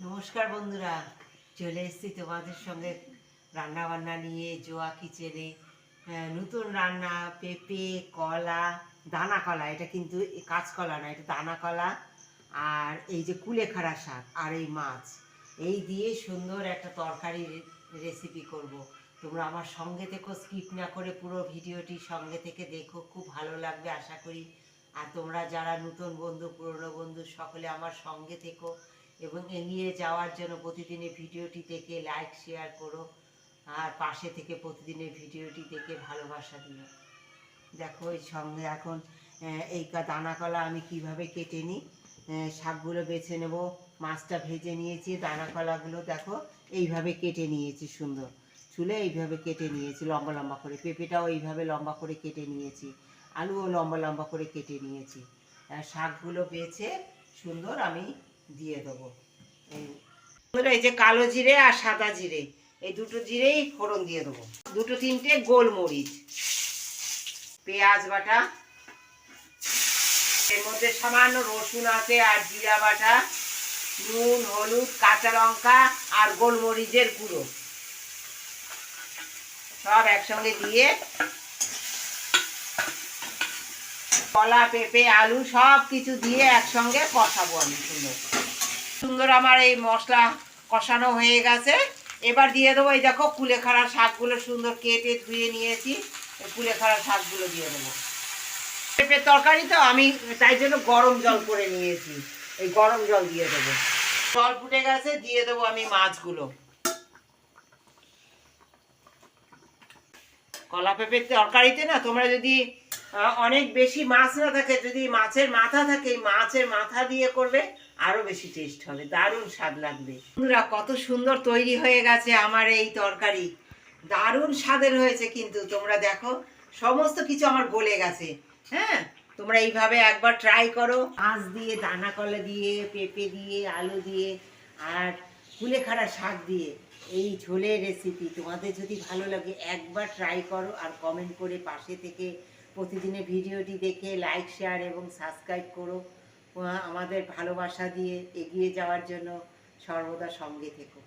নমস্কার বন্ধুরা, চলে এসেছি তোমাদের সঙ্গে রান্না বান্না নিয়ে জোয়া কিচেনে। নতুন রান্না, পেঁপে, কলা, দানা কলা, এটা কিন্তু কাঁচকলা না, এটা দানা কলা। আর এই যে কুলেখাড়া শাক আর এই মাছ, এই দিয়ে সুন্দর একটা তরকারি রেসিপি করব। তোমরা আমার সঙ্গে থেকো, স্কিপ না করে পুরো ভিডিওটি সঙ্গে থেকে দেখো, খুব ভালো লাগবে আশা করি। আর তোমরা যারা নতুন বন্ধু, পুরনো বন্ধু, সকলে আমার সঙ্গে থেকো এবং এগিয়ে যাওয়ার জন্য প্রতিদিনের ভিডিওটি দেখে লাইক শেয়ার করো। আর পাশে থেকে প্রতিদিনের ভিডিওটি দেখে ভালোবাসা দিও। দেখো এই সঙ্গে এখন এই দানা কলা আমি কিভাবে কেটে নিই। শাকগুলো বেছে নেব, মাছটা ভেজে নিয়েছি, দানা কলাগুলো দেখো এইভাবে কেটে নিয়েছি, সুন্দর চুলে এইভাবে কেটে নিয়েছি লম্বা লম্বা করে। পেঁপেটাও এইভাবে লম্বা করে কেটে নিয়েছি, আলুও লম্বা লম্বা করে কেটে নিয়েছি। শাকগুলো বেছে সুন্দর আমি দিয়ে দেবো। এই যে কালো জিরে আর সাদা জিরে, এই দুটো জিরেই ফোড়ন দিয়ে দেবো। দুটো তিনটে গোলমরিচ, পেঁয়াজ বাটা, এর মধ্যে সামান্য রসুন আছে আর জিরা বাটা, নুন, হলুদ, কাঁচা লঙ্কা আর গোলমরিচের গুঁড়ো সব একসঙ্গে দিয়ে কলা, পেঁপে, আলু সব কিছু দিয়ে একসঙ্গে কষাবো আমি। সুন্দর সুন্দর আমার এই মশলা কষানো হয়ে গেছে। এবার দিয়ে দেবো এই দেখো কুলেখাড়া শাকগুলো সুন্দর কেটে ধুয়ে নিয়েছি, এই কুলেখাড়া শাকগুলো দিয়ে দেবো। পেঁপের তরকারি তো আমি তাই জন্য গরম জল করে নিয়েছি, এই গরম জল দিয়ে দেবো। জল ফুটে গেছে, দিয়ে দেবো আমি মাছগুলো। কলা পেঁপের তরকারিতে না, তোমরা যদি অনেক বেশি মাছ না থাকে, যদি মাছের মাথা থাকে, মাছের মাথা দিয়ে করবে আরো বেশি টেস্ট হবে, দারুণ স্বাদ লাগবে। বন্ধুরা, কত সুন্দর তৈরি হয়ে গেছে আমার এই তরকারি, দারুণ স্বাদের হয়েছে। কিন্তু তোমরা দেখো সমস্ত কিছু আমার গলে গেছে। হ্যাঁ, তোমরা এইভাবে একবার ট্রাই করো। মাছ দিয়ে, দানা কলা দিয়ে, পেঁপে দিয়ে, আলু দিয়ে আর কুলেখাড়া শাক দিয়ে এই ঝোলের রেসিপি তোমাদের যদি ভালো লাগে একবার ট্রাই করো। আর কমেন্ট করে পাশে থেকে প্রতিদিনের ভিডিওটি দেখে লাইক শেয়ার এবং সাবস্ক্রাইব করো। আমাদের ভালোবাসা দিয়ে এগিয়ে যাওয়ার জন্য সর্বদা সঙ্গে থেকো।